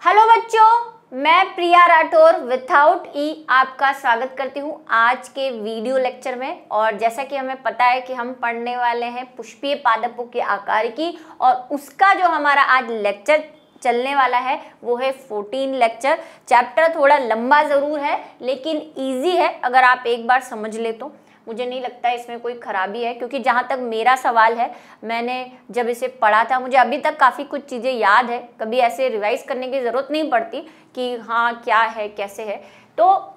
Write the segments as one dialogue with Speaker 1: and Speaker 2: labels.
Speaker 1: Hello बच्चों, मैं प्रिया Rathore without ई आपका स्वागत करती हूँ आज के वीडियो लेक्चर में। और जैसा कि हमें पता है कि हम पढ़ने वाले हैं पुष्पीय पादपों के आकार की, और उसका जो हमारा आज लेक्चर चलने वाला है वो है 14 लेक्चर। चैप्टर थोड़ा लंबा ज़रूर है लेकिन इजी है, अगर आप एक बार समझ ले तो मुझे नहीं लगता इसमें कोई खराबी है। क्योंकि जहाँ तक मेरा सवाल है, मैंने जब इसे पढ़ा था मुझे अभी तक काफ़ी कुछ चीज़ें याद है, कभी ऐसे रिवाइज करने की ज़रूरत नहीं पड़ती कि हाँ क्या है कैसे है। तो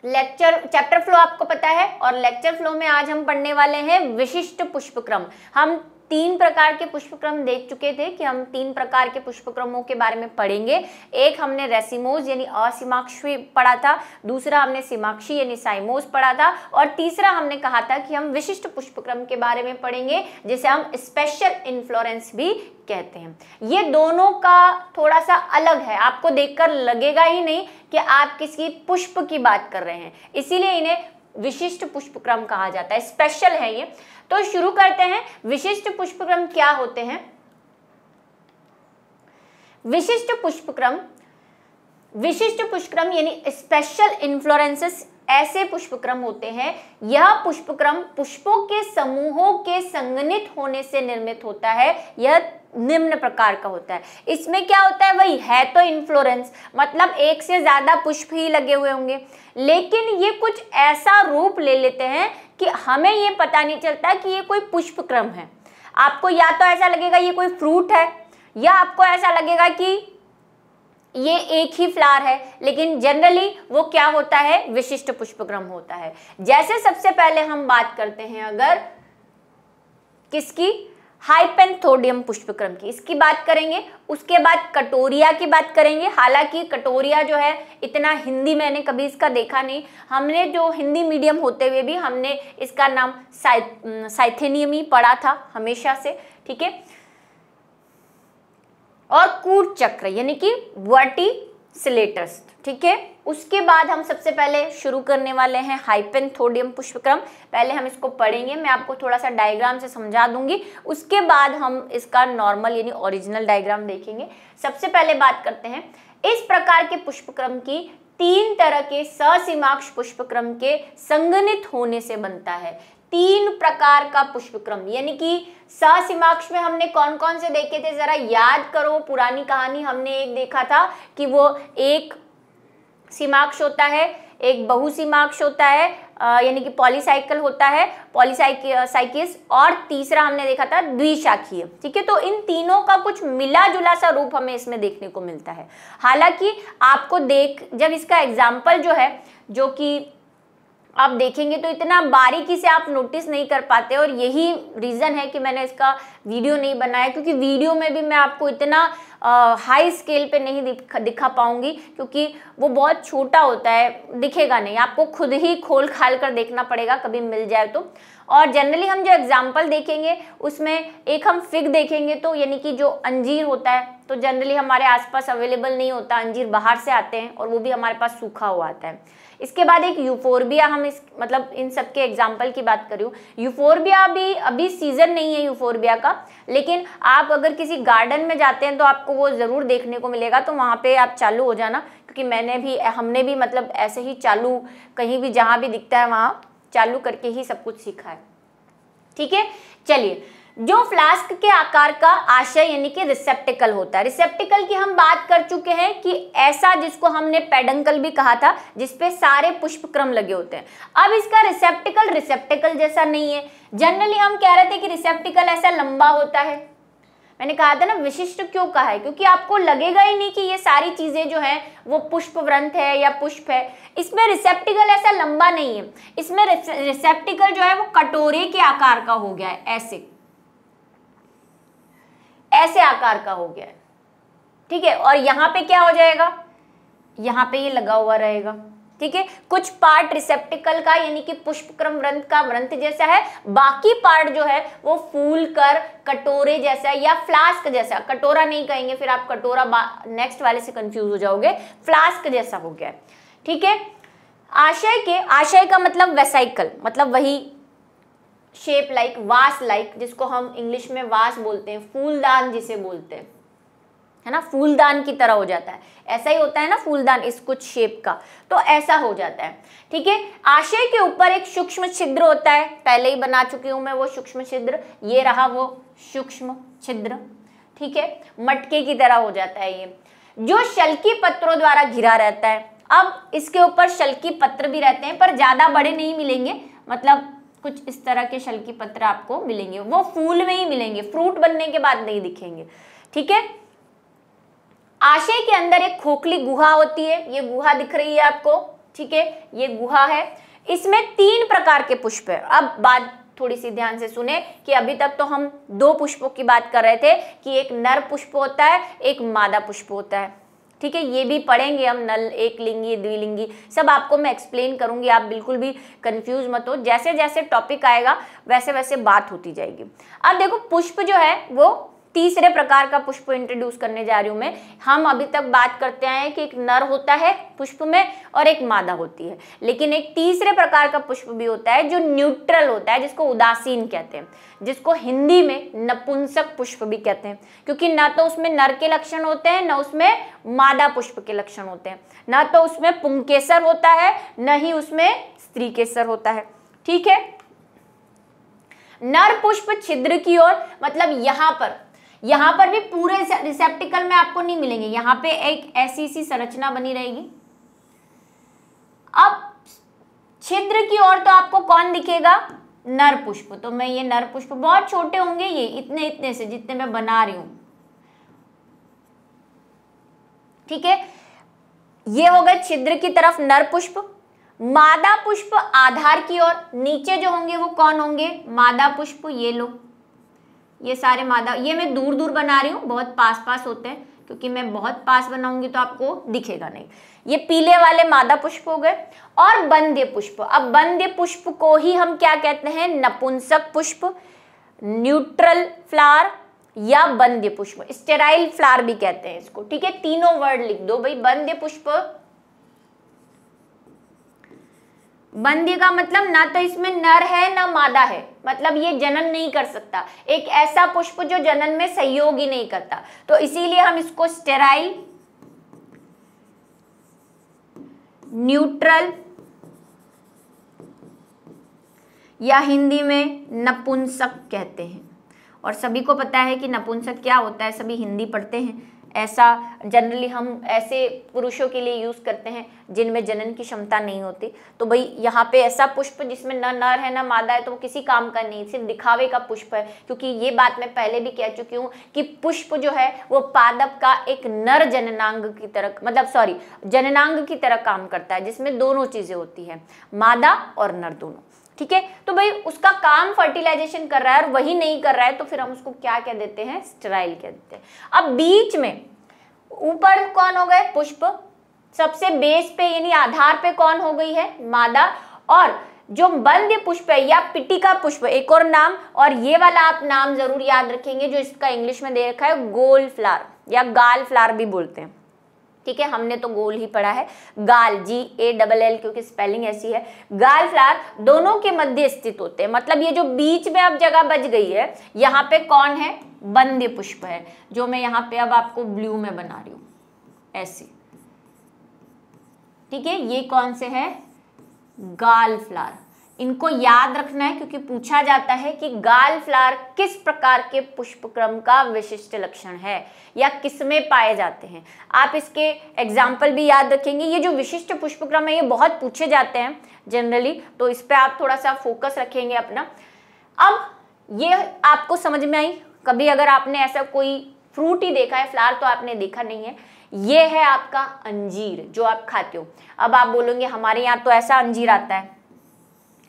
Speaker 1: लेक्चर चैप्टर फ्लो आपको पता है, और लेक्चर फ्लो में आज हम पढ़ने वाले हैं विशिष्ट पुष्पक्रम। हम 3 प्रकार के पुष्पक्रम देख चुके थे कि हम 3 प्रकार के पुष्पक्रमों के बारे में पढ़ेंगे। एक हमने रेसिमोज यानी असीमाक्षी पढ़ा था, दूसरा हमने सीमाक्षी यानी साइमोज पढ़ा था, और तीसरा हमने कहा था कि हम विशिष्ट पुष्पक्रम के बारे में पढ़ेंगे जिसे हम स्पेशल इन्फ्लोरेंस भी कहते हैं। ये दोनों का थोड़ा सा अलग है, आपको देखकर लगेगा ही नहीं कि आप किसी पुष्प की बात कर रहे हैं, इसीलिए इन्हें विशिष्ट पुष्पक्रम कहा जाता है, स्पेशल है ये। तो शुरू करते हैं। विशिष्ट पुष्पक्रम क्या होते हैं? विशिष्ट पुष्पक्रम यानी स्पेशल इन्फ्लोरेंसेस ऐसे पुष्पक्रम होते हैं, यह पुष्पक्रम पुष्पों के समूहों के संगनित होने से निर्मित होता है। यह निम्न प्रकार का होता है। इसमें क्या होता है, वही है तो इन्फ्लोरेंस, मतलब एक से ज्यादा पुष्प ही लगे हुए होंगे, लेकिन ये कुछ ऐसा रूप ले लेते हैं कि हमें ये पता नहीं चलता कि ये कोई पुष्पक्रम है। आपको या तो ऐसा लगेगा ये कोई फ्रूट है, या आपको ऐसा लगेगा कि ये एक ही फ्लावर है, लेकिन जनरली वो क्या होता है, विशिष्ट पुष्पक्रम होता है। जैसे सबसे पहले हम बात करते हैं अगर किसकी, हाइपेंथोडियम पुष्पक्रम की, इसकी बात करेंगे। उसके बाद कटोरिया की बात करेंगे। हालांकि कटोरिया जो है इतना हिंदी मैंने कभी इसका देखा नहीं, हमने जो हिंदी मीडियम होते हुए भी हमने इसका नाम साइथेनियम ही पढ़ा था हमेशा से, ठीक है। और कूट चक्र यानी कि वर्टिसिलेटस, ठीक है। उसके बाद हम सबसे पहले शुरू करने वाले हैं हाइपेंथोडियम पुष्पक्रम। पहले हम इसको पढ़ेंगे, मैं आपको थोड़ा सा डायग्राम से समझा दूंगी, उसके बाद हम इसका नॉर्मल यानी ओरिजिनल डायग्राम देखेंगे। सबसे पहले बात करते हैं, इस प्रकार के पुष्पक्रम की 3 तरह के ससीमाक्ष पुष्पक्रम के संगनित होने से बनता है। 3 प्रकार का पुष्पक्रम यानी कि ससीमाक्ष में हमने कौन कौन से देखे थे, जरा याद करो पुरानी कहानी। हमने एक देखा था कि वो एक सीमाक्ष होता है, एक बहुसीमाक्ष होता है, यानी कि पॉलीसाइकिल होता है, पॉलीसाइकिस, और तीसरा हमने देखा था द्विशाखीय, ठीक है। तो इन तीनों का कुछ मिला जुला सा रूप हमें इसमें देखने को मिलता है। हालांकि आपको जब इसका एग्जाम्पल जो है, जो कि आप देखेंगे तो इतना बारीकी से आप नोटिस नहीं कर पाते, और यही रीज़न है कि मैंने इसका वीडियो नहीं बनाया, क्योंकि वीडियो में भी मैं आपको इतना हाई स्केल पे नहीं दिखा पाऊंगी, क्योंकि वो बहुत छोटा होता है, दिखेगा नहीं, आपको खुद ही खोल खाल कर देखना पड़ेगा कभी मिल जाए तो। और जनरली हम जो एग्जाम्पल देखेंगे उसमें एक हम फिग देखेंगे, तो यानी कि जो अंजीर होता है, तो जनरली हमारे आसपास अवेलेबल नहीं होता, अंजीर बाहर से आते हैं और वो भी हमारे पास सूखा हुआ आता है। इसके बाद एक यूफोरबिया, हम इस मतलब इन सब के एग्जाम्पल की बात कर रही हूँ। यूफोरबिया भी अभी सीजन नहीं है यूफोरबिया का, लेकिन आप अगर किसी गार्डन में जाते हैं तो आपको वो ज़रूर देखने को मिलेगा, तो वहाँ पे आप चालू हो जाना, क्योंकि हमने भी मतलब ऐसे ही चालू कहीं भी जहाँ भी दिखता है वहाँ चालू करके ही सब कुछ सीखा है, ठीक है। चलिए, जो फ्लास्क के आकार का आशय यानी कि रिसेप्टिकल होता है। रिसेप्टिकल की हम बात कर चुके हैं कि ऐसा जिसको हमने पेडंकल भी कहा था, जिसपे सारे पुष्पक्रम लगे होते हैं। अब इसका रिसेप्टिकल जैसा नहीं है। जनरली हम कह रहे थे कि रिसेप्टिकल ऐसा लंबा होता है, मैंने कहा था ना विशिष्ट क्यों कहा है, क्योंकि आपको लगेगा ही नहीं कि ये सारी चीजें जो है वो पुष्पवृंत है या पुष्प है। इसमें रिसेप्टिकल ऐसा लंबा नहीं है, इसमें रिसेप्टिकल जो है वो कटोरे के आकार का हो गया है, ऐसे आकार का हो गया है, ठीक है। और यहाँ पे क्या हो जाएगा, यहाँ पे ये लगा हुआ रहेगा, ठीक है। कुछ पार्ट रिसेप्टिकल का यानी कि पुष्पक्रम वृंत का वृंत जैसा है, बाकी पार्ट जो है वो फूल कर कटोरे जैसा या फ्लास्क जैसा, कटोरा नहीं कहेंगे फिर आप कटोरा नेक्स्ट वाले से कंफ्यूज हो जाओगे, फ्लास्क जैसा हो गया, ठीक है। आशय का मतलब वेसाइकल, मतलब वही शेप लाइक, वास लाइक, जिसको हम इंग्लिश में वास बोलते हैं, फूलदान जिसे बोलते हैं, है ना, फूलदान की तरह हो जाता है। ऐसा ही होता है ना फूलदान, इस कुछ शेप का, तो ऐसा हो जाता है। ठीक है, आशय के ऊपर एक सूक्ष्म छिद्र होता है, पहले ही बना चुकी हूं मैं वो सूक्ष्म छिद्र, ये रहा वो सूक्ष्म छिद्र। ठीक है, मटके की तरह हो जाता है ये, जो शल्की पत्रों द्वारा घिरा रहता है। अब इसके ऊपर शल्की पत्र भी रहते हैं, पर ज्यादा बड़े नहीं मिलेंगे, मतलब कुछ इस तरह के शल्की पत्र आपको मिलेंगे, वो फूल में ही मिलेंगे, फ्रूट बनने के बाद नहीं दिखेंगे। ठीक है, आशय के अंदर एक खोखली गुहा होती है, ये गुहा दिख रही है आपको। ठीक है, ये गुहा है, इसमें 3 प्रकार के पुष्प है। अब बात थोड़ी सी ध्यान से सुने कि अभी तक तो हम 2 पुष्पों की बात कर रहे थे कि एक नर पुष्प होता है, एक मादा पुष्प होता है। ठीक है, ये भी पढ़ेंगे हम, नल, एक लिंगी, द्विलिंगी, सब आपको मैं एक्सप्लेन करूंगी, आप बिल्कुल भी कंफ्यूज मत हो, जैसे जैसे टॉपिक आएगा वैसे वैसे बात होती जाएगी। अब देखो, पुष्प जो है वो तीसरे प्रकार का पुष्प इंट्रोड्यूस करने जा रही हूं मैं। हम अभी तक बात करते आए हैं कि एक नर होता है पुष्प में और एक मादा होती है, लेकिन एक तीसरे प्रकार का पुष्प भी होता है जो न्यूट्रल होता है, जिसको उदासीन कहते हैं, जिसको हिंदी में नपुंसक पुष्प भी कहते हैं, क्योंकि ना तो उसमें नर के लक्षण होते हैं, ना उसमें मादा पुष्प के लक्षण होते हैं, ना तो उसमें पुंकेसर होता है, न ही उसमें स्त्री केसर होता है। ठीक है, नर पुष्प छिद्र की ओर, मतलब यहां पर भी पूरे रिसेप्टिकल में आपको नहीं मिलेंगे, यहां पे एक ऐसी सी संरचना बनी रहेगी। अब छिद्र की ओर तो आपको कौन दिखेगा, नर पुष्प। तो मैं ये नर पुष्प, बहुत छोटे होंगे ये, इतने इतने से जितने मैं बना रही हूं। ठीक है, ये हो गए छिद्र की तरफ नर पुष्प। मादा पुष्प आधार की ओर, नीचे जो होंगे वो कौन होंगे, मादा पुष्प। ये लो, ये सारे मादा, ये मैं दूर दूर बना रही हूँ, बहुत पास पास होते हैं, क्योंकि मैं बहुत पास बनाऊंगी तो आपको दिखेगा नहीं। ये पीले वाले मादा पुष्प हो गए। और बंध्य पुष्प, अब बंध्य पुष्प को ही हम क्या कहते हैं, नपुंसक पुष्प, न्यूट्रल फ्लावर या बंध्य पुष्प, स्टेराइल फ्लावर भी कहते हैं इसको। ठीक है, तीनों वर्ड लिख दो भाई। बंध्य पुष्प, बंध्य का मतलब ना तो इसमें नर है ना मादा है, मतलब ये जनन नहीं कर सकता, एक ऐसा पुष्प जो जनन में सहयोग ही नहीं करता, तो इसीलिए हम इसको स्टेराइल, न्यूट्रल या हिंदी में नपुंसक कहते हैं। और सभी को पता है कि नपुंसक क्या होता है, सभी हिंदी पढ़ते हैं। ऐसा जनरली हम ऐसे पुरुषों के लिए यूज करते हैं जिनमें जनन की क्षमता नहीं होती। तो भाई यहाँ पे ऐसा पुष्प जिसमें न नर है ना मादा है, तो वो किसी काम का नहीं, सिर्फ दिखावे का पुष्प है। क्योंकि ये बात मैं पहले भी कह चुकी हूँ कि पुष्प जो है वो पादप का एक नर जननांग की तरह, मतलब सॉरी, जननांग की तरह काम करता है, जिसमें दोनों चीजें होती है, मादा और नर दोनों। ठीक है, तो भाई उसका काम फर्टिलाइजेशन कर रहा है और वही नहीं कर रहा है, तो फिर हम उसको क्या कह देते हैं, स्टेराइल कह देते हैं। अब बीच में ऊपर कौन हो गए, पुष्प, सबसे बेस पे यानी आधार पे कौन हो गई है, मादा। और जो बंध्य पुष्प है या पिटिका पुष्प, एक और नाम, और ये वाला आप नाम जरूर याद रखेंगे जो इसका इंग्लिश में दे रखा है, गोल फ्लावर या गाल फ्लावर भी बोलते हैं। ठीक है, हमने तो गोल ही पढ़ा है, गाल, GALL, क्योंकि स्पेलिंग ऐसी है। गाल फ्लावर दोनों के मध्य स्थित होते हैं, मतलब ये जो बीच में अब जगह बच गई है, यहाँ पे कौन है, बंध्य पुष्प है, जो मैं यहाँ पे अब आपको ब्लू में बना रही हूँ ऐसे। ठीक है, ये कौन से है, गाल फ्लावर। इनको याद रखना है क्योंकि पूछा जाता है कि गाल फ्लावर किस प्रकार के पुष्पक्रम का विशिष्ट लक्षण है या किसमें पाए जाते हैं। आप इसके एग्जाम्पल भी याद रखेंगे। ये जो विशिष्ट पुष्पक्रम है ये बहुत पूछे जाते हैं जनरली, तो इस पे आप थोड़ा सा फोकस रखेंगे अपना। अब ये आपको समझ में आई, कभी अगर आपने ऐसा कोई फ्रूट ही देखा है, फ्लावर तो आपने देखा नहीं है, ये है आपका अंजीर जो आप खाते हो। अब आप बोलोगे हमारे यहाँ तो ऐसा अंजीर आता है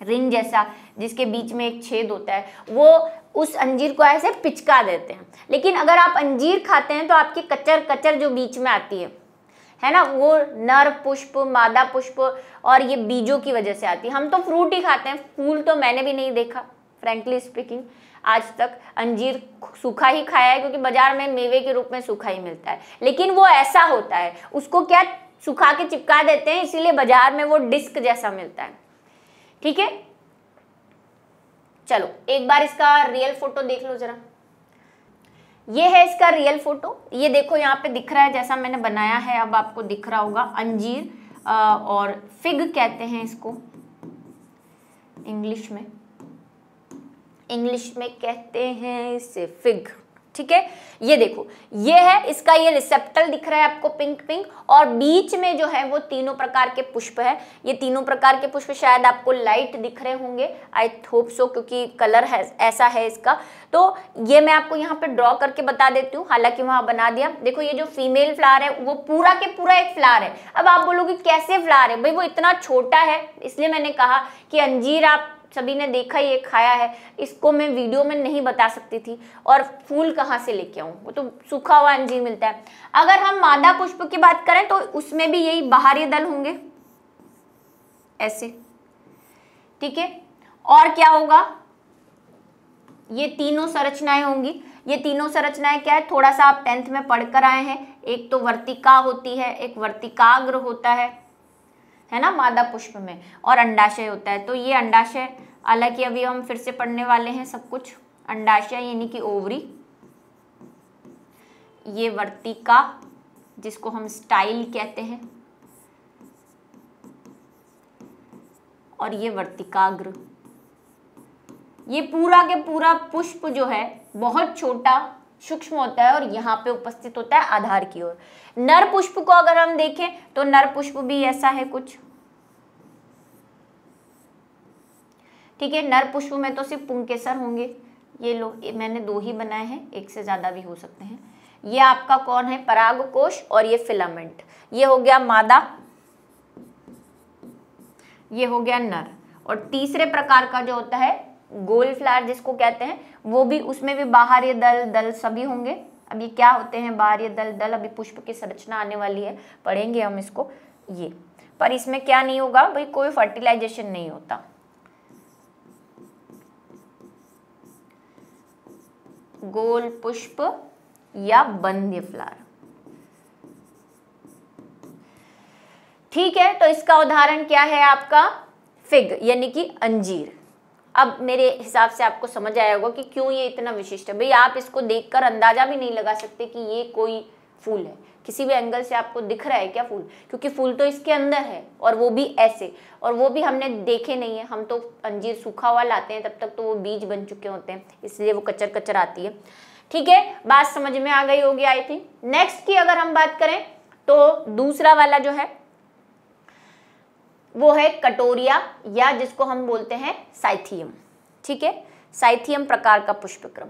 Speaker 1: रिंग जैसा, जिसके बीच में एक छेद होता है, वो उस अंजीर को ऐसे पिचका देते हैं। लेकिन अगर आप अंजीर खाते हैं तो आपकी कचर कचर जो बीच में आती है ना, वो नर पुष्प, मादा पुष्प और ये बीजों की वजह से आती है। हम तो फ्रूट ही खाते हैं, फूल तो मैंने भी नहीं देखा फ्रैंकली स्पीकिंग आज तक। अंजीर सूखा ही खाया है क्योंकि बाजार में मेवे के रूप में सूखा ही मिलता है, लेकिन वो ऐसा होता है, उसको क्या सुखा के चिपका देते हैं, इसीलिए बाजार में वो डिस्क जैसा मिलता है। ठीक है, चलो एक बार इसका रियल फोटो देख लो जरा। ये है इसका रियल फोटो। ये देखो यहाँ पे दिख रहा है जैसा मैंने बनाया है, अब आपको दिख रहा होगा अंजीर और फिग कहते हैं इसको इंग्लिश में कहते हैं इसे फिग, ठीक है। ये देखो ये है इसका, ये रिसेप्टल दिख रहा है आपको पिंक पिंक, और बीच में जो है वो तीनों प्रकार के पुष्प है। ये तीनों प्रकार के पुष्प शायद आपको लाइट दिख रहे होंगे, आई होप सो, क्योंकि कलर है ऐसा है इसका। तो ये मैं आपको यहाँ पे ड्रॉ करके बता देती हूँ, हालांकि वहां बना दिया। देखो ये जो फीमेल फ्लावर है वो पूरा के पूरा एक फ्लावर है। अब आप बोलोगे कैसे फ्लावर है भाई, वो इतना छोटा है, इसलिए मैंने कहा कि अंजीर आप सभी ने देखा, ये खाया है, इसको मैं वीडियो में नहीं बता सकती थी, और फूल कहाँ से लेके आऊं, वो तो सूखा हुआ अंजीर मिलता है। अगर हम मादा पुष्प की बात करें तो उसमें भी यही बाहरी दल होंगे ऐसे, ठीक है। और क्या होगा, ये तीनों संरचनाएं होंगी। ये तीनों संरचनाएं क्या है, थोड़ा सा आप 10th में पढ़कर आए हैं। एक तो वर्तिका होती है, एक वर्तिकाग्र होता है ना मादा पुष्प में, और अंडाशय होता है। तो ये अंडाशय, हालांकि अभी हम फिर से पढ़ने वाले हैं सब कुछ। अंडाशय यानी कि ओवरी, ये वर्तिका जिसको हम स्टाइल कहते हैं, और ये वर्तिकाग्र। ये पूरा के पूरा पुष्प जो है बहुत छोटा सूक्ष्म होता है और यहाँ पे उपस्थित होता है आधार की ओर। नर पुष्प को अगर हम देखें तो नर पुष्प भी ऐसा है कुछ, ठीक है। नर पुष्प में तो सिर्फ पुंकेसर होंगे। ये लो, मैंने 2 ही बनाए हैं, एक से ज्यादा भी हो सकते हैं। ये आपका कौन है, परागकोश, और ये फिलामेंट। ये हो गया मादा, ये हो गया नर। और तीसरे प्रकार का जो होता है गोल फ्लावर जिसको कहते हैं, वो भी, उसमें भी बाहरी दल सभी होंगे। अब ये क्या होते हैं बाहरी दल, अभी पुष्प की संरचना आने वाली है, पढ़ेंगे हम इसको। ये पर इसमें क्या नहीं होगा भाई, कोई फर्टिलाइजेशन नहीं होता। गोल पुष्प या बंध्य फ्लावर, ठीक है। तो इसका उदाहरण क्या है आपका फिग यानी कि अंजीर। अब मेरे हिसाब से आपको समझ आया होगा कि क्यों ये इतना विशिष्ट है। भाई आप इसको देखकर अंदाजा भी नहीं लगा सकते कि ये कोई फूल है, किसी भी एंगल से आपको दिख रहा है क्या फूल, क्योंकि फूल तो इसके अंदर है, और वो भी ऐसे, और वो भी हमने देखे नहीं है। हम तो अंजीर सूखा हुआ लाते हैं, तब तक तो वो बीज बन चुके होते हैं, इसलिए वो कचर कचर आती है, ठीक है। बात समझ में आ गई होगी आई थिंक। नेक्स्ट की अगर हम बात करें तो दूसरा वाला जो है वो है कटोरिया, या जिसको हम बोलते हैं साइथियम, ठीक है। साइथियम प्रकार का पुष्पक्रम,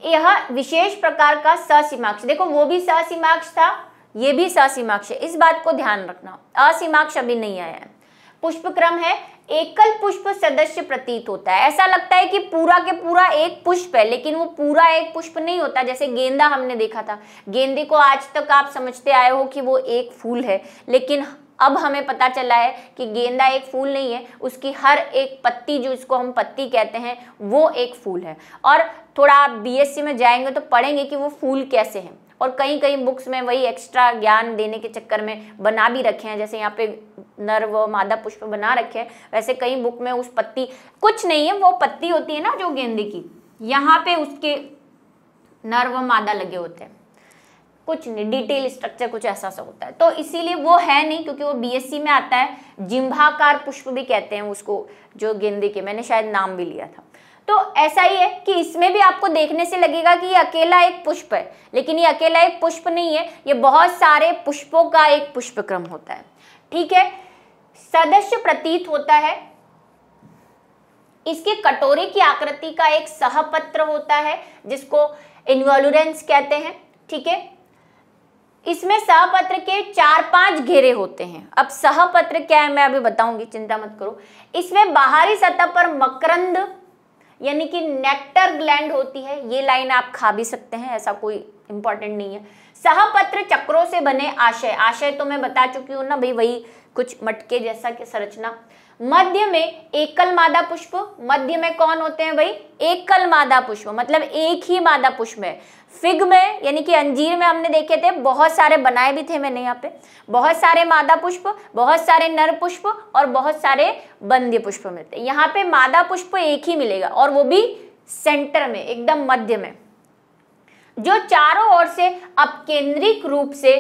Speaker 1: यह विशेष प्रकार का ससीमाक्ष, देखो वो भी ससीमाक्ष था, ये भी ससीमाक्ष है, इस बात को ध्यान रखना। असीमाक्ष अभी नहीं आया है। पुष्पक्रम है, एकल पुष्प सदस्य प्रतीत होता है। ऐसा लगता है कि पूरा के पूरा एक पुष्प है, लेकिन वो पूरा एक पुष्प नहीं होता। जैसे गेंदा हमने देखा था, गेंदे को आज तक आप समझते आए हो कि वो एक फूल है, लेकिन अब हमें पता चला है कि गेंदा एक फूल नहीं है, उसकी हर एक पत्ती, जो इसको हम पत्ती कहते हैं, वो एक फूल है। और थोड़ा आप बीएससी में जाएंगे तो पढ़ेंगे कि वो फूल कैसे हैं, और कई कई बुक्स में वही एक्स्ट्रा ज्ञान देने के चक्कर में बना भी रखे हैं। जैसे यहाँ पे नर व मादा पुष्प बना रखे हैं, वैसे कई बुक में उस पत्ती, कुछ नहीं है, वो पत्ती होती है ना जो गेंदे की, यहाँ पे उसके नर व मादा लगे होते हैं, कुछ नहीं, डिटेल स्ट्रक्चर कुछ ऐसा सा होता है। तो इसीलिए वो है नहीं, क्योंकि वो बीएससी में आता है। जिम्भाकार पुष्प भी कहते हैं उसको, जो गेंदे के, मैंने शायद नाम भी लिया था। तो ऐसा ही है कि इसमें भी आपको देखने से लगेगा कि ये अकेला एक पुष्प है, लेकिन ये अकेला एक पुष्प नहीं है, ये बहुत सारे पुष्पों का एक पुष्पक्रम होता है, ठीक है। सदस्य प्रतीत होता है, इसके कटोरे की आकृति का एक सहपत्र होता है जिसको इन्वॉल्यूरेंस कहते हैं, ठीक है। इसमें सहपत्र के 4-5 घेरे होते हैं। अब सहपत्र क्या है मैं अभी बताऊंगी, चिंता मत करो। इसमें बाहरी सतह पर मकरंद यानी कि नेक्टर ग्लैंड होती है। ये लाइन आप खा भी सकते हैं, ऐसा कोई इंपॉर्टेंट नहीं है। सहपत्र चक्रों से बने आशय, आशय तो मैं बता चुकी हूँ ना भाई, वही कुछ मटके जैसा की संरचना। मध्य में एकल मादा पुष्प, मध्य में कौन होते हैं भाई, एकल मादा पुष्प, मतलब एक ही मादा पुष्प है। फिग में यानी कि अंजीर में हमने देखे थे, बहुत सारे बनाए भी थे मैंने यहाँ पे, बहुत सारे मादा पुष्प, बहुत सारे नर पुष्प और बहुत सारे बंध्य पुष्प मिलते हैं। यहाँ पे मादा पुष्प एक ही मिलेगा, और वो भी सेंटर में, एकदम मध्य में। जो चारों ओर से अपकेंद्रिक रूप से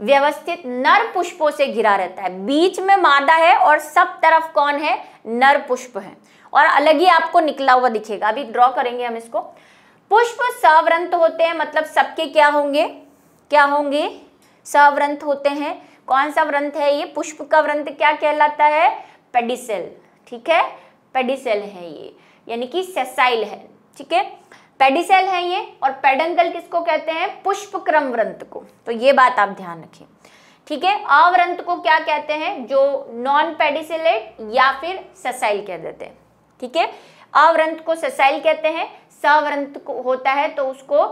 Speaker 1: व्यवस्थित नर पुष्पों से घिरा रहता है। बीच में मादा है और सब तरफ कौन है, नर पुष्प है, और अलग ही आपको निकला हुआ दिखेगा। अभी ड्रॉ करेंगे हम इसको। पुष्प सवृंत होते हैं, मतलब सबके क्या होंगे, क्या होंगे, सवृंत होते हैं। कौन सा व्रंत है ये, पुष्प का व्रंत क्या कहलाता है, पेडिसेल, ठीक है, पेडिसेल है ये, यानी कि सेसाइल है, ठीक है, पेडिसेल है ये। और पेडंकल किसको कहते हैं, पुष्पक्रम व्रंत को, तो ये बात आप ध्यान रखें, ठीक है। अव्रंत को क्या कहते हैं, जो नॉन पेडिसिलेट या फिर सेसाइल कह देते हैं, ठीक है। अव्रंत को सेसाइल कहते हैं, सव्रंत को होता है तो उसको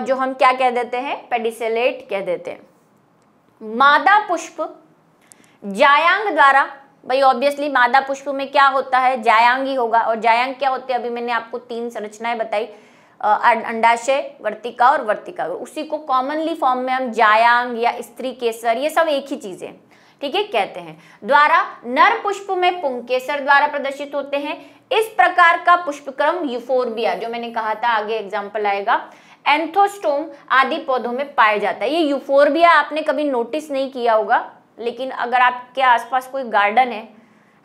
Speaker 1: जो हम क्या कह देते हैं, पेडिसिलेट कह देते हैं। मादा पुष्प जायांग द्वारा, भाई ऑब्वियसली मादा पुष्प में क्या होता है, जायांग ही होगा। और जायांग क्या होते हैं, अभी मैंने आपको 3 संरचनाएं बताई, अंडाशय, वर्तिका और वर्तिका, उसी को कॉमनली फॉर्म में हम जायांग या स्त्री केसर, ये सब एक ही चीजें, ठीक है, कहते हैं। द्वारा नर पुष्प में पुंकेसर द्वारा प्रदर्शित होते हैं। इस प्रकार का पुष्पक्रम यूफोर्बिया, जो मैंने कहा था आगे एग्जाम्पल आएगा, एंथोस्टोम आदि पौधों में पाया जाता है। ये यूफोर्बिया आपने कभी नोटिस नहीं किया होगा, लेकिन अगर आपके आसपास कोई गार्डन है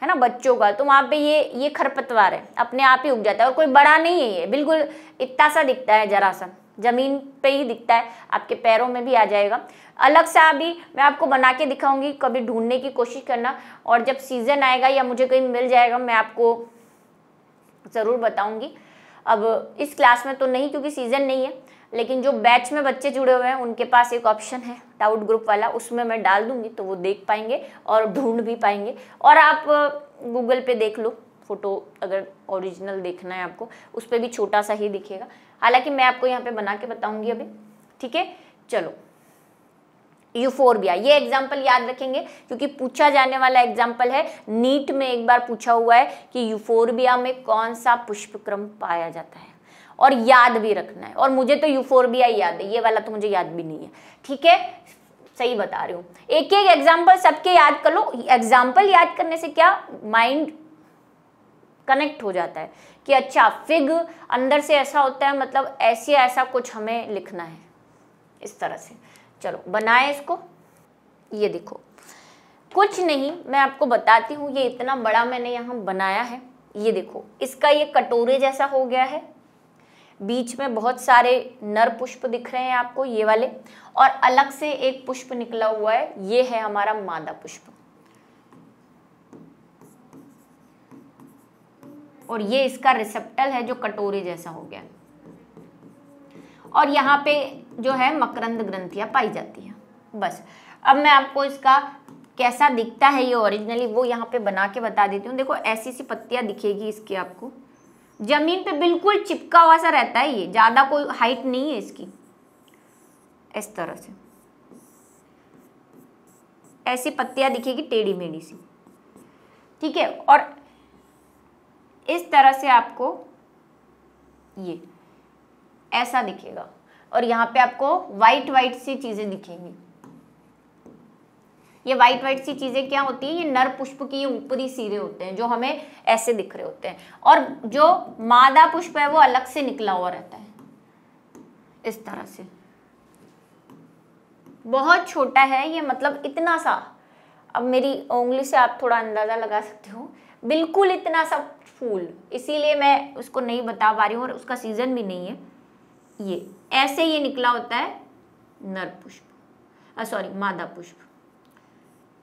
Speaker 1: ना बच्चों का, तो वहां पे ये खरपतवार है, अपने आप ही उग जाता है, और कोई बड़ा नहीं है, ये बिल्कुल इतना सा दिखता है, जरा सा जमीन पे ही दिखता है, आपके पैरों में भी आ जाएगा। अलग सा भी मैं आपको बना के दिखाऊंगी, कभी ढूंढने की कोशिश करना, और जब सीजन आएगा या मुझे कहीं मिल जाएगा मैं आपको जरूर बताऊंगी। अब इस क्लास में तो नहीं क्योंकि सीजन नहीं है, लेकिन जो बैच में बच्चे जुड़े हुए हैं उनके पास एक ऑप्शन है डाउट ग्रुप वाला, उसमें मैं डाल दूंगी तो वो देख पाएंगे और ढूंढ भी पाएंगे। और आप गूगल पे देख लो फोटो, अगर ओरिजिनल देखना है आपको, उस पर भी छोटा सा ही दिखेगा, हालांकि मैं आपको यहाँ पे बना के बताऊंगी अभी, ठीक है। चलो, यूफोर्बिया, ये एग्जाम्पल याद रखेंगे क्योंकि पूछा जाने वाला एग्जाम्पल है, नीट में एक बार पूछा हुआ है कि यूफोर्बिया में कौन सा पुष्पक्रम पाया जाता है, और याद भी रखना है। और मुझे तो यूफोर्बिया याद है, ये वाला तो मुझे याद भी नहीं है, ठीक है, सही बता रही हूँ। एक एक एग्जाम्पल सबके याद कर लो। एग्जाम्पल याद करने से क्या, माइंड कनेक्ट हो जाता है कि अच्छा फिग अंदर से ऐसा होता है, मतलब ऐसे ऐसा कुछ हमें लिखना है, इस तरह से। चलो बनाए इसको, ये देखो, कुछ नहीं मैं आपको बताती हूँ, ये इतना बड़ा मैंने यहाँ बनाया है, ये देखो, इसका ये कटोरे जैसा हो गया है, बीच में बहुत सारे नर पुष्प दिख रहे हैं आपको, ये वाले, और अलग से एक पुष्प निकला हुआ है, ये है हमारा मादा पुष्प, और ये इसका रिसेप्टल है जो कटोरे जैसा हो गया, और यहाँ पे जो है मकरंद ग्रंथियां पाई जाती हैं। बस अब मैं आपको इसका कैसा दिखता है ये ओरिजिनली, वो यहाँ पे बना के बता देती हूँ। देखो ऐसी सी पत्तियां दिखेगी इसकी आपको, जमीन पे बिल्कुल चिपका हुआ सा रहता है, ये ज्यादा कोई हाइट नहीं है इसकी, इस तरह से ऐसी पत्तियां दिखेगी टेढ़ी मेढ़ी सी, ठीक है। और इस तरह से आपको ये ऐसा दिखेगा, और यहाँ पे आपको वाइट वाइट सी चीजें दिखेंगी। ये वाइट वाइट सी चीजें क्या होती है, ये नर पुष्प की ऊपरी सिरे होते हैं जो हमें ऐसे दिख रहे होते हैं, और जो मादा पुष्प है वो अलग से निकला हुआ रहता है, इस तरह से। बहुत छोटा है ये, मतलब इतना सा, अब मेरी उंगली से आप थोड़ा अंदाजा लगा सकते हो, बिल्कुल इतना सा फूल, इसीलिए मैं उसको नहीं बता पा रही हूँ, और उसका सीजन भी नहीं है। ये ऐसे ये निकला होता है नर पुष्प, सॉरी मादा पुष्प,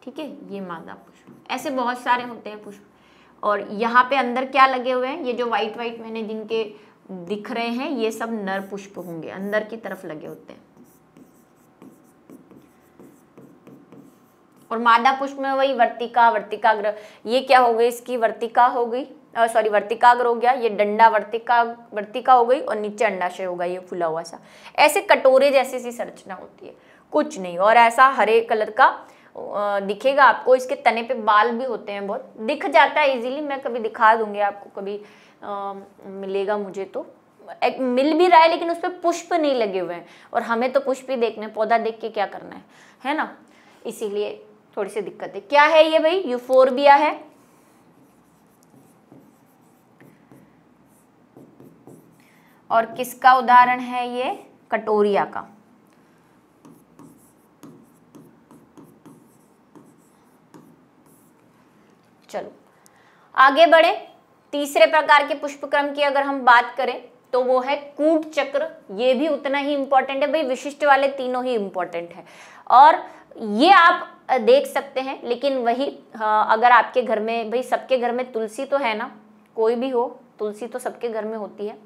Speaker 1: ठीक है, ये मादा पुष्प। ऐसे बहुत सारे होते हैं पुष्प, और यहाँ पे अंदर क्या लगे हुए हैं, ये जो वाइट वाइट मैंने जिनके दिख रहे हैं, ये सब नर पुष्प होंगे, अंदर की तरफ लगे होते हैं। और मादा पुष्प में वही वर्तिका, वर्तिकाग्र, ये क्या हो गई, इसकी वर्तिका हो गई, सॉरी वर्तिकाग्र हो गया, ये डंडा वर्तिका हो गई, और नीचे अंडाशय होगा ये फुला हुआ सा। ऐसे कटोरे जैसी सी संरचना होती है, कुछ नहीं। और ऐसा हरे कलर का दिखेगा आपको, इसके तने पे बाल भी होते हैं, बहुत दिख जाता है इजीली, मैं कभी दिखा दूंगी आपको, कभी मिलेगा मुझे तो, एक मिल भी रहा है, लेकिन उस पर पुष्प नहीं लगे हुए हैं, और हमें तो पुष्प ही देखने, पौधा देख के क्या करना है ना, इसीलिए थोड़ी सी दिक्कत है। क्या है ये भाई, यूफोर्बिया है, और किसका उदाहरण है ये, कटोरिया का। चलो आगे बढ़े। तीसरे प्रकार के पुष्पक्रम की अगर हम बात करें तो वो है कूट चक्र। ये भी उतना ही इंपॉर्टेंट है भाई, विशिष्ट वाले तीनों ही इंपॉर्टेंट है और ये आप देख सकते हैं। लेकिन वही अगर आपके घर में, भाई सबके घर में तुलसी तो है ना, कोई भी हो तुलसी तो सबके घर में होती है,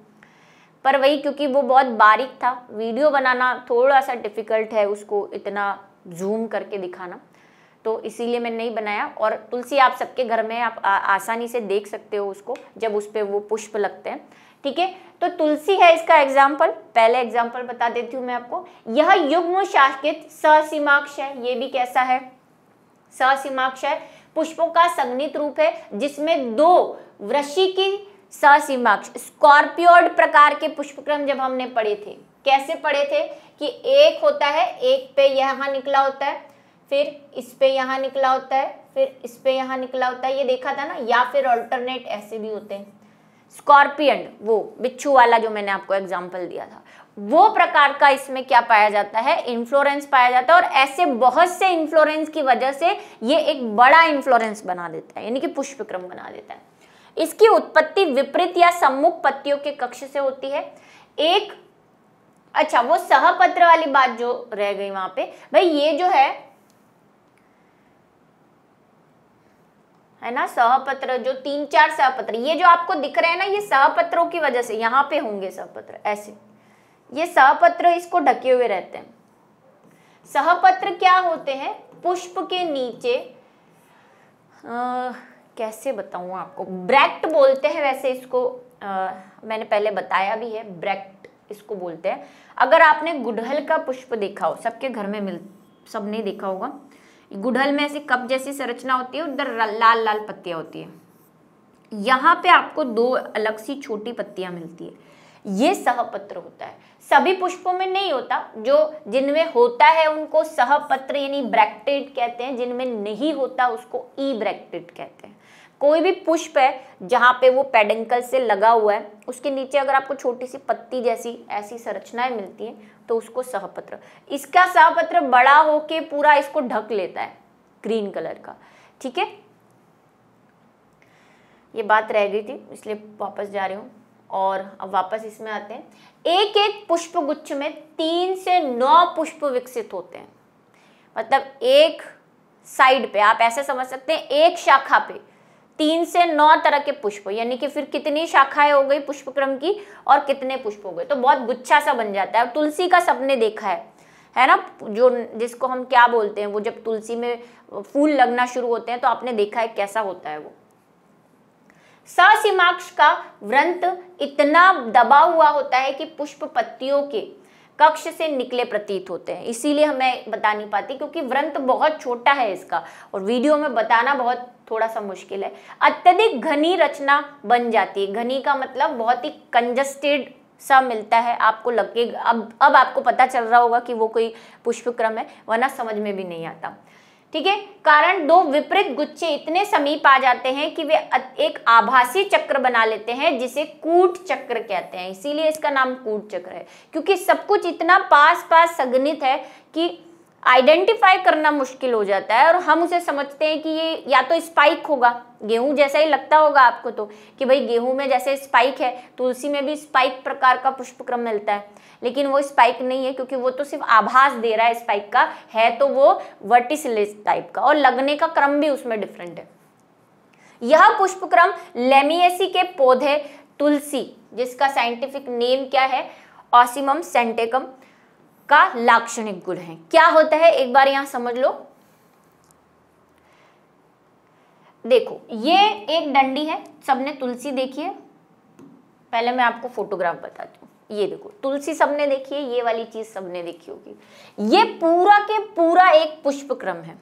Speaker 1: पर वही क्योंकि वो बहुत बारीक था, वीडियो बनाना थोड़ा सा डिफिकल्ट है, उसको इतना जूम करके दिखाना, तो इसीलिए मैंने नहीं बनाया। और तुलसी आप सबके घर में आप आसानी से देख सकते हो उसको जब उस पर वो पुष्प लगते हैं, ठीक है। तो तुलसी है इसका एग्जाम्पल। पहले एग्जाम्पल बता देती हूँ मैं आपको। यह युग्म शाखित ससीमाक्ष है। ये भी कैसा है? ससीमाक्ष है। पुष्पों का संघनित रूप है जिसमें दो वृषि की ससीमाक्ष स्कॉर्पियोड प्रकार के पुष्पक्रम जब हमने पढ़े थे, कैसे पढ़े थे कि एक होता है, एक पे यहाँ निकला होता है, फिर इस पे यहाँ निकला होता है, फिर इस पे यहाँ निकला होता है, ये देखा था ना। या फिर अल्टरनेट ऐसे भी होते हैं। स्कॉर्पियन, वो बिच्छू वाला जो मैंने आपको एग्जाम्पल दिया था, वो प्रकार का इसमें क्या पाया जाता है? इन्फ्लोरेंस पाया जाता है। और ऐसे बहुत से इन्फ्लोरेंस की वजह से ये एक बड़ा इन्फ्लोरेंस बना देता है, यानी कि पुष्पक्रम बना देता है। इसकी उत्पत्ति विपरीत या सम्मुख पत्तियों के कक्ष से होती है। एक अच्छा, वो सहपत्र वाली बात जो रह गई वहां पे, भाई ये जो है ना सहपत्र, जो 3-4 सहपत्र ये जो आपको दिख रहे हैं ना, ये सहपत्रों की वजह से यहाँ पे होंगे सहपत्र, ऐसे ये सहपत्र इसको ढके हुए रहते हैं। सहपत्र क्या होते हैं? पुष्प के नीचे कैसे बताऊं आपको, ब्रैक्ट बोलते हैं वैसे इसको, मैंने पहले बताया भी है, ब्रैक्ट इसको बोलते हैं। अगर आपने गुड़हल का पुष्प देखा हो, सबके घर में सबने देखा होगा, गुड़हल में ऐसी कप जैसी संरचना होती है, उधर लाल लाल पत्तियां होती है, यहाँ पे आपको दो अलग सी छोटी पत्तियां मिलती है, ये सहपत्र होता है। सभी पुष्पों में नहीं होता, जो जिनमें होता है उनको सहपत्र यानी ब्रैक्टेड कहते हैं, जिनमें नहीं होता उसको ई ब्रैक्टेड कहते हैं। कोई भी पुष्प है जहाँ पे वो पेडंकल से लगा हुआ है, उसके नीचे अगर आपको छोटी सी पत्ती जैसी ऐसी संरचनाएं मिलती हैं तो उसको सहपत्र। इसका सहपत्र बड़ा होके पूरा इसको ढक लेता है, ग्रीन कलर का, ठीक है। ये बात रह गई थी इसलिए वापस जा रही हूँ और अब वापस इसमें आते हैं। एक एक पुष्प गुच्छ में 3 से 9 पुष्प विकसित होते हैं। मतलब एक साइड पे आप ऐसे समझ सकते हैं, एक शाखा पे 3 से 9 तरह के पुष्प, यानी कि फिर कितनी शाखाएं हो गई पुष्पक्रम की और कितने पुष्प हो गए, तो बहुत गुच्छा सा बन जाता है। तुलसी का सबने देखा है ना, जो जिसको हम क्या बोलते हैं, वो जब तुलसी में फूल लगना शुरू होते हैं तो आपने देखा है कैसा होता है वो। ससीमाक्ष का वृंत इतना दबा हुआ होता है कि पुष्प पत्तियों के कक्ष से निकले प्रतीत होते हैं, इसीलिए हमें बता नहीं पाती क्योंकि वृंत बहुत छोटा है इसका और वीडियो में बताना बहुत थोड़ा सा मुश्किल है। अत्यधिक घनी रचना बन जाती है। घनी का मतलब बहुत ही कंजस्टेड सा मिलता है, आपको लगेगा अब आपको पता चल रहा होगा कि वो कोई पुष्पक्रम है, वरना समझ में भी नहीं आता, ठीक है। कारण दो विपरीत गुच्छे इतने समीप आ जाते हैं कि वे एक आभासी चक्र बना लेते हैं जिसे कूट चक्र कहते हैं, इसीलिए इसका नाम कूट चक्र है, क्योंकि सब कुछ इतना पास पास संघनित है कि आइडेंटिफाई करना मुश्किल हो जाता है और हम उसे समझते हैं कि ये या तो स्पाइक होगा, गेहूं जैसा ही लगता होगा आपको तो कि भाई गेहूं में जैसे स्पाइक है, तुलसी में भी स्पाइक प्रकार का पुष्पक्रम मिलता है, लेकिन वो स्पाइक नहीं है क्योंकि वो तो सिर्फ आभास दे रहा है स्पाइक का, है तो वो वर्टिसिलेस टाइप का और लगने का क्रम भी उसमें डिफरेंट है। यह पुष्पक्रम लेमिएसी के पौधे तुलसी, जिसका साइंटिफिक नेम क्या है, ऑसिमम सेंटेकम, का लाक्षणिक गुण है। क्या होता है एक बार यहां समझ लो। देखो ये एक डंडी है, सबने तुलसी देखी है, पहले मैं आपको फोटोग्राफ बताती हूँ। ये देखो तुलसी सबने देखी है, ये वाली चीज सबने देखी होगी। ये पूरा के पूरा एक पुष्पक्रम है,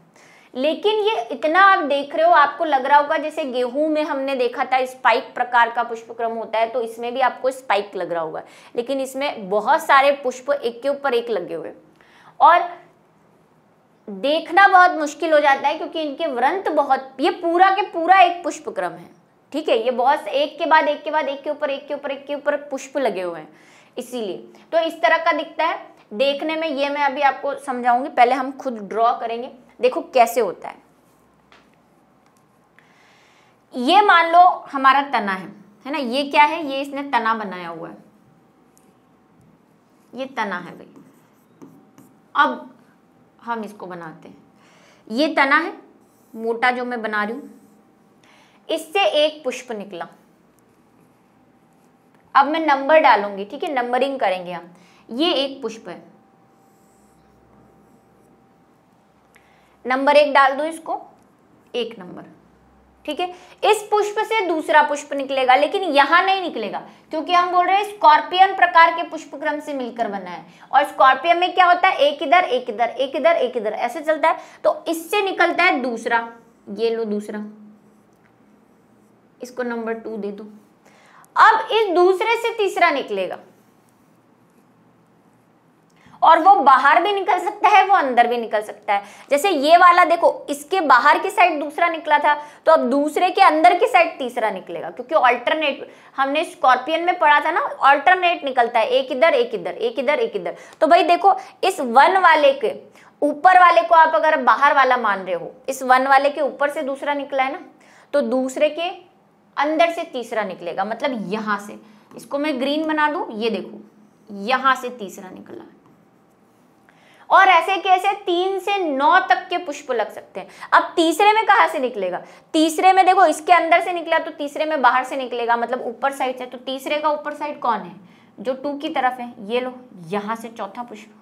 Speaker 1: लेकिन ये इतना आप देख रहे हो, आपको लग रहा होगा जैसे गेहूं में हमने देखा था स्पाइक प्रकार का पुष्पक्रम होता है, तो इसमें भी आपको स्पाइक लग रहा होगा, लेकिन इसमें बहुत सारे पुष्प एक के ऊपर एक लगे हुए और देखना बहुत मुश्किल हो जाता है क्योंकि इनके वृंत बहुत, ये पूरा के पूरा एक पुष्पक्रम है, ठीक है। ये बहुत एक के बाद एक के बाद एक के ऊपर एक के ऊपर एक के ऊपर पुष्प लगे हुए हैं, इसीलिए तो इस तरह का दिखता है देखने में। ये मैं अभी आपको समझाऊंगी, पहले हम खुद ड्रॉ करेंगे, देखो कैसे होता है। ये मान लो हमारा तना है ना, ये क्या है, ये इसने तना बनाया हुआ है, ये तना है भाई। अब हम इसको बनाते हैं, ये तना है मोटा जो मैं बना रही हूं, इससे एक पुष्प निकला। अब मैं नंबर डालूंगी, ठीक है, नंबरिंग करेंगे हम। ये एक पुष्प है, नंबर 1 डाल दो इसको, 1 नंबर, ठीक है। इस पुष्प से दूसरा पुष्प निकलेगा, लेकिन यहां नहीं निकलेगा क्योंकि हम बोल रहे हैं स्कॉर्पियन प्रकार के पुष्प क्रम से मिलकर बना है। और स्कॉर्पियन में क्या होता है, एक इधर एक इधर एक इधर एक इधर ऐसे चलता है। तो इससे निकलता है दूसरा, ये लो दूसरा, इसको नंबर 2 दे दो। अब इस दूसरे से तीसरा निकलेगा और वो बाहर भी निकल सकता है, वो अंदर भी निकल सकता है। जैसे ये वाला देखो, इसके बाहर की साइड दूसरा निकला था, तो अब दूसरे के अंदर की साइड तीसरा निकलेगा, क्योंकि अल्टरनेट हमने स्कॉर्पियन में पढ़ा था ना, अल्टरनेट निकलता है, एक इधर एक इधर एक इधर एक इधर। तो भाई देखो, इस 1 वाले के ऊपर वाले को आप अगर बाहर वाला मान रहे हो, इस 1 वाले के ऊपर से दूसरा निकला है ना, तो दूसरे के अंदर से तीसरा निकलेगा, मतलब यहां से। इसको मैं ग्रीन बना दूं, ये देखो यहां से तीसरा निकला है। और ऐसे कैसे 3 से 9 तक के पुष्प लग सकते हैं। अब तीसरे में कहां से निकलेगा, तीसरे में देखो इसके अंदर से निकला, तो तीसरे में बाहर से निकलेगा, मतलब ऊपर साइड से। तो तीसरे का ऊपर साइड कौन है, जो 2 की तरफ है, ये लो, यहां से चौथा पुष्प।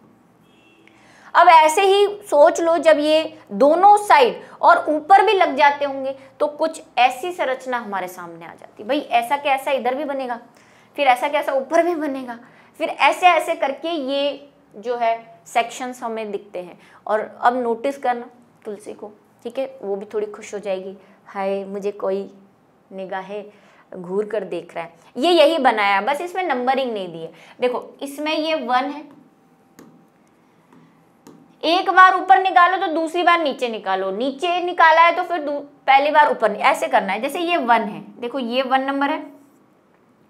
Speaker 1: अब ऐसे ही सोच लो, जब ये दोनों साइड और ऊपर भी लग जाते होंगे तो कुछ ऐसी संरचना हमारे सामने आ जाती। भाई ऐसा कैसा इधर भी बनेगा, फिर ऐसा कैसा ऊपर भी बनेगा, फिर ऐसे ऐसे करके ये जो है सेक्शंस हमें दिखते हैं। और अब नोटिस करना तुलसी को, ठीक है, वो भी थोड़ी खुश हो जाएगी, हाय मुझे कोई निगाहें घूर कर देख रहा है। ये यही बनाया, बस इसमें नंबरिंग नहीं दी है। देखो इसमें ये 1 है, एक बार ऊपर निकालो तो दूसरी बार नीचे निकालो, नीचे निकाला है तो फिर पहली बार ऊपर, ऐसे करना है। जैसे ये 1 है, देखो ये 1 नंबर है,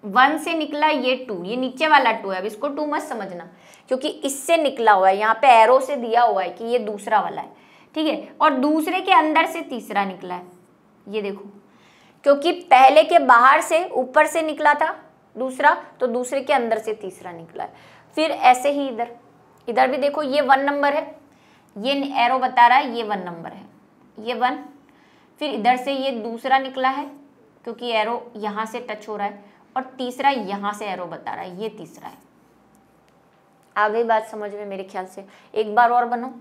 Speaker 1: 1 से निकला ये 2, ये नीचे वाला 2 है। अब इसको 2 मत समझना क्योंकि इससे निकला हुआ है, यहाँ पे एरो से दिया हुआ है कि ये दूसरा वाला है, ठीक है। और दूसरे के अंदर से तीसरा निकला है, ये देखो, क्योंकि पहले के बाहर से ऊपर से निकला था दूसरा, तो दूसरे के अंदर से तीसरा निकला है। फिर ऐसे ही इधर, इधर भी देखो ये 1 नंबर है, ये एरो बता रहा है ये 1 नंबर है, ये 1। फिर इधर से ये दूसरा निकला है क्योंकि एरो यहाँ से टच हो रहा है, और तीसरा यहाँ से एरो बता रहा है ये तीसरा है। आ गई बात समझ में मेरे ख्याल से। एक बार और बनो,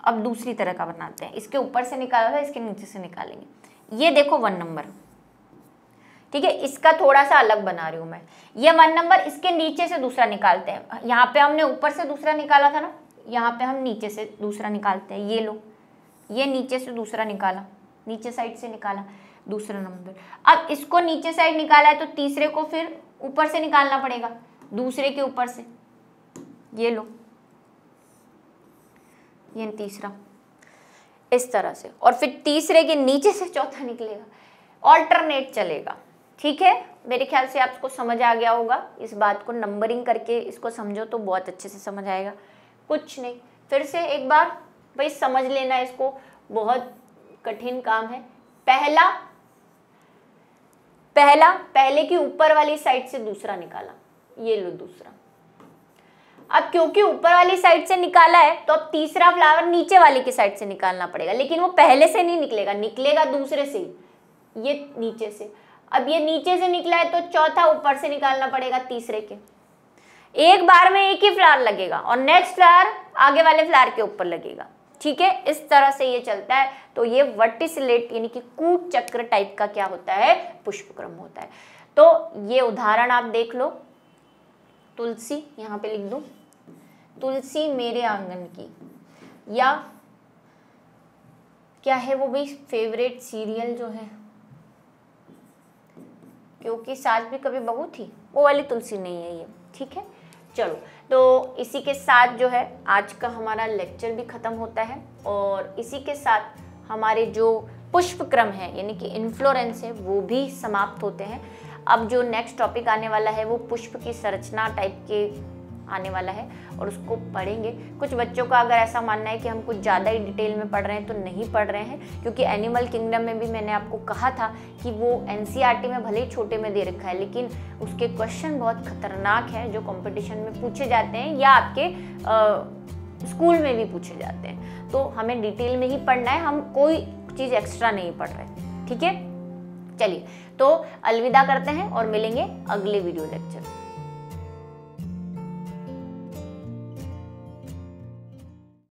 Speaker 1: अब दूसरी तरह का बनाते हैं। इसके ऊपर से निकाला था, इसके नीचे से निकालेंगे। ये देखो 1 नंबर, ठीक है, इसका थोड़ा सा अलग बना रही हूं मैं। ये 1 नंबर, इसके नीचे से दूसरा निकालते हैं। यहाँ पे हमने ऊपर से दूसरा निकाला था ना, यहाँ पे हम नीचे से दूसरा निकालते हैं। ये लो, ये नीचे से दूसरा निकाला, नीचे साइड से निकाला दूसरा नंबर। अब इसको नीचे साइड निकाला है तो तीसरे को फिर ऊपर से निकालना पड़ेगा, दूसरे के ऊपर से। ये लो, ये तीसरा, इस तरह से। और फिर तीसरे के नीचे से चौथा निकलेगा, ऑल्टरनेट चलेगा, ठीक है। मेरे ख्याल से आपको समझ आ गया होगा। इस बात को नंबरिंग करके इसको समझो तो बहुत अच्छे से समझ आएगा। कुछ नहीं, फिर से एक बार भाई समझ लेना इसको, बहुत कठिन काम है। पहले की ऊपर वाली साइड से दूसरा निकाला, ये लो दूसरा। अब क्योंकि ऊपर वाली साइड से निकाला है तो अब तीसरा फ्लावर नीचे वाली की साइड से निकालना पड़ेगा, लेकिन वो पहले से नहीं निकलेगा, निकलेगा दूसरे से, ये नीचे से। अब ये नीचे से निकला है तो चौथा ऊपर से निकालना पड़ेगा तीसरे के। एक बार में एक ही फ्लावर लगेगा और नेक्स्ट फ्लावर आगे वाले फ्लावर के ऊपर लगेगा, ठीक है। इस तरह से ये चलता है। तो ये वर्टिसिलेट यानी कि कूट चक्र टाइप का क्या होता है, पुष्पक्रम होता है। तो ये उदाहरण आप देख लो, तुलसी यहाँ पे लिख दूं, तुलसी मेरे आंगन की, या क्या है वो भी फेवरेट सीरियल जो है, क्योंकि सास भी कभी बहू थी, वो वाली तुलसी नहीं है ये, ठीक है। चलो, तो इसी के साथ जो है आज का हमारा लेक्चर भी खत्म होता है, और इसी के साथ हमारे जो पुष्पक्रम है यानी कि इन्फ्लोरेंस है वो भी समाप्त होते हैं। अब जो नेक्स्ट टॉपिक आने वाला है वो पुष्प की संरचना टाइप के आने वाला है और उसको पढ़ेंगे। कुछ बच्चों का अगर ऐसा मानना है कि हम कुछ ज़्यादा ही डिटेल में पढ़ रहे हैं तो नहीं पढ़ रहे हैं, क्योंकि एनिमल किंगडम में भी मैंने आपको कहा था कि वो एनसीईआरटी में भले ही छोटे में दे रखा है लेकिन उसके क्वेश्चन बहुत खतरनाक है जो कंपटीशन में पूछे जाते हैं या आपके स्कूल में भी पूछे जाते हैं। तो हमें डिटेल में ही पढ़ना है, हम कोई चीज़ एक्स्ट्रा नहीं पढ़ रहे। ठीक है, चलिए तो अलविदा करते हैं और मिलेंगे अगले वीडियो लेक्चर में।